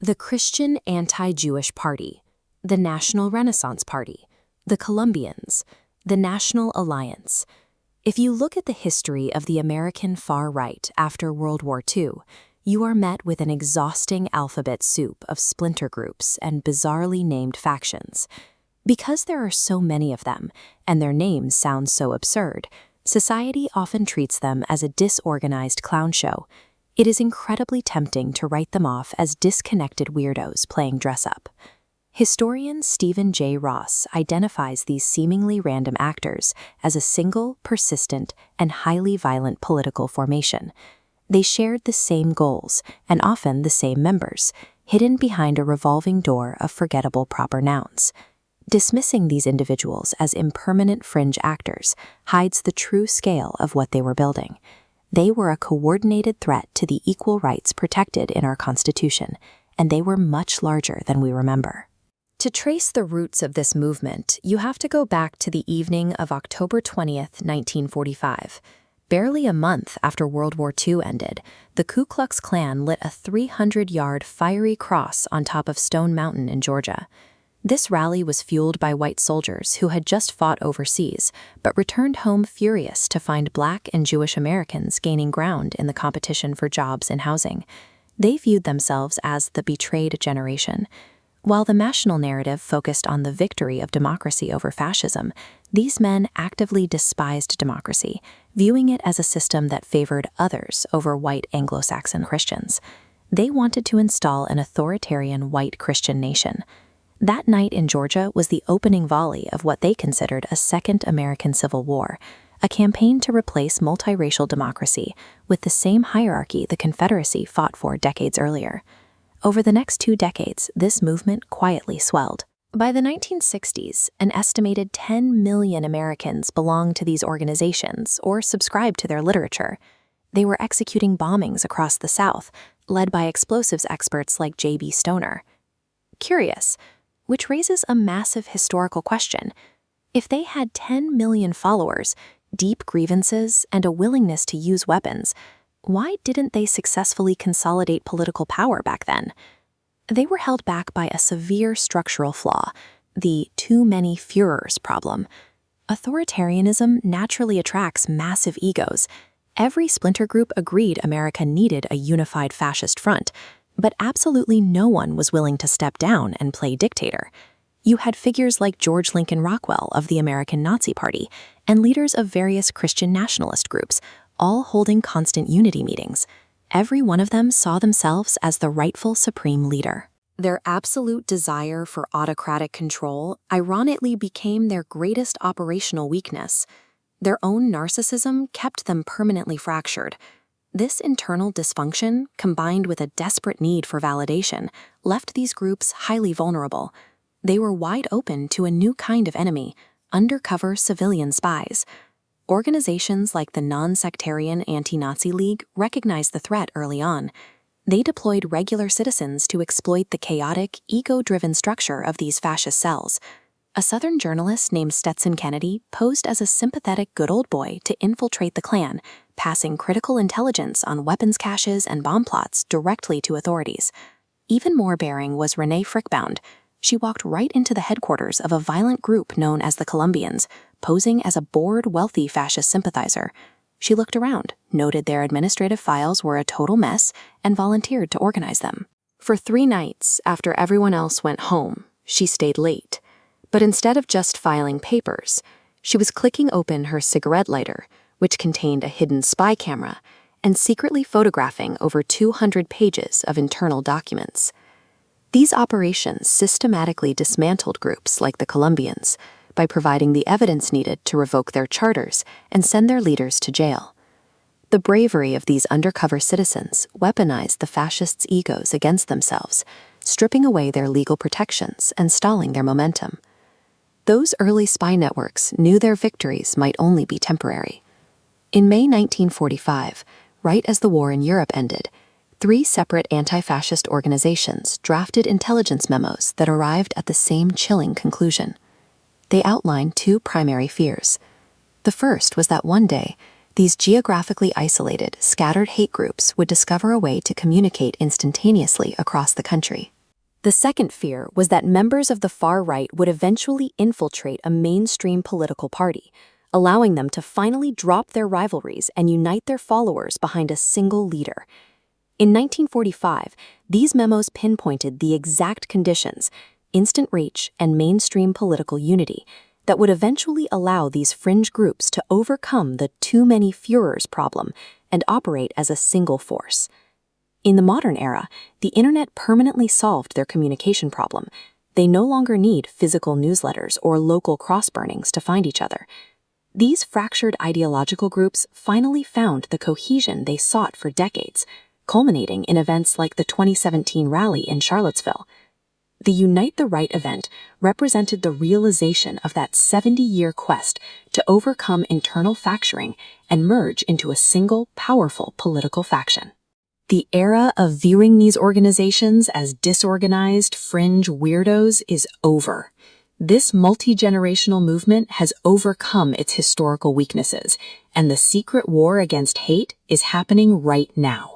the Christian Anti-Jewish Party, the National Renaissance Party, the Columbians, the National Alliance. If you look at the history of the American far right after World War II, you are met with an exhausting alphabet soup of splinter groups and bizarrely named factions. Because there are so many of them, and their names sound so absurd, society often treats them as a disorganized clown show. It is incredibly tempting to write them off as disconnected weirdos playing dress-up. Historian Stephen J. Ross identifies these seemingly random actors as a single, persistent, and highly violent political formation. They shared the same goals, and often the same members, hidden behind a revolving door of forgettable proper nouns. Dismissing these individuals as impermanent fringe actors hides the true scale of what they were building. They were a coordinated threat to the equal rights protected in our Constitution, and they were much larger than we remember. To trace the roots of this movement, you have to go back to the evening of October 20th, 1945. Barely a month after World War II ended, the Ku Klux Klan lit a 300-yard fiery cross on top of Stone Mountain in Georgia. This rally was fueled by white soldiers who had just fought overseas, but returned home furious to find Black and Jewish Americans gaining ground in the competition for jobs and housing. They viewed themselves as the betrayed generation. While the national narrative focused on the victory of democracy over fascism, these men actively despised democracy, viewing it as a system that favored others over white Anglo-Saxon Christians. They wanted to install an authoritarian white Christian nation. That night in Georgia was the opening volley of what they considered a second American Civil War, a campaign to replace multiracial democracy with the same hierarchy the Confederacy fought for decades earlier. Over the next 2 decades, this movement quietly swelled. By the 1960s, an estimated 10 million Americans belonged to these organizations or subscribed to their literature. They were executing bombings across the South, led by explosives experts like J.B. Stoner. Curious, which raises a massive historical question. If they had 10 million followers, deep grievances, and a willingness to use weapons, why didn't they successfully consolidate political power back then? They were held back by a severe structural flaw, the too many Führers problem. Authoritarianism naturally attracts massive egos. Every splinter group agreed America needed a unified fascist front, but absolutely no one was willing to step down and play dictator. You had figures like George Lincoln Rockwell of the American Nazi Party and leaders of various Christian nationalist groups, all holding constant unity meetings. Every one of them saw themselves as the rightful supreme leader. Their absolute desire for autocratic control ironically became their greatest operational weakness. Their own narcissism kept them permanently fractured. This internal dysfunction, combined with a desperate need for validation, left these groups highly vulnerable. They were wide open to a new kind of enemy, undercover civilian spies. Organizations like the Non-Sectarian Anti-Nazi League recognized the threat early on. They deployed regular citizens to exploit the chaotic, ego-driven structure of these fascist cells. A Southern journalist named Stetson Kennedy posed as a sympathetic good old boy to infiltrate the Klan, passing critical intelligence on weapons caches and bomb plots directly to authorities. Even more bearing was Renee Frickbound. She walked right into the headquarters of a violent group known as the Columbians, posing as a bored, wealthy fascist sympathizer. She looked around, noted their administrative files were a total mess, and volunteered to organize them. For 3 nights, after everyone else went home, she stayed late. But instead of just filing papers, she was clicking open her cigarette lighter, which contained a hidden spy camera, and secretly photographing over 200 pages of internal documents. These operations systematically dismantled groups like the Columbians by providing the evidence needed to revoke their charters and send their leaders to jail. The bravery of these undercover citizens weaponized the fascists' egos against themselves, stripping away their legal protections and stalling their momentum. Those early spy networks knew their victories might only be temporary. In May 1945, right as the war in Europe ended, 3 separate anti-fascist organizations drafted intelligence memos that arrived at the same chilling conclusion. They outlined 2 primary fears. The first was that one day, These geographically isolated, scattered hate groups would discover a way to communicate instantaneously across the country. The second fear was that members of the far right would eventually infiltrate a mainstream political party, allowing them to finally drop their rivalries and unite their followers behind a single leader. In 1945, these memos pinpointed the exact conditions, instant reach, and mainstream political unity that would eventually allow these fringe groups to overcome the too many Führers problem and operate as a single force. In the modern era, the internet permanently solved their communication problem. They no longer need physical newsletters or local cross-burnings to find each other. These fractured ideological groups finally found the cohesion they sought for decades, culminating in events like the 2017 rally in Charlottesville. The Unite the Right event represented the realization of that 70-year quest to overcome internal fracturing and merge into a single, powerful political faction. The era of viewing these organizations as disorganized, fringe weirdos is over. This multi-generational movement has overcome its historical weaknesses, and the secret war against hate is happening right now.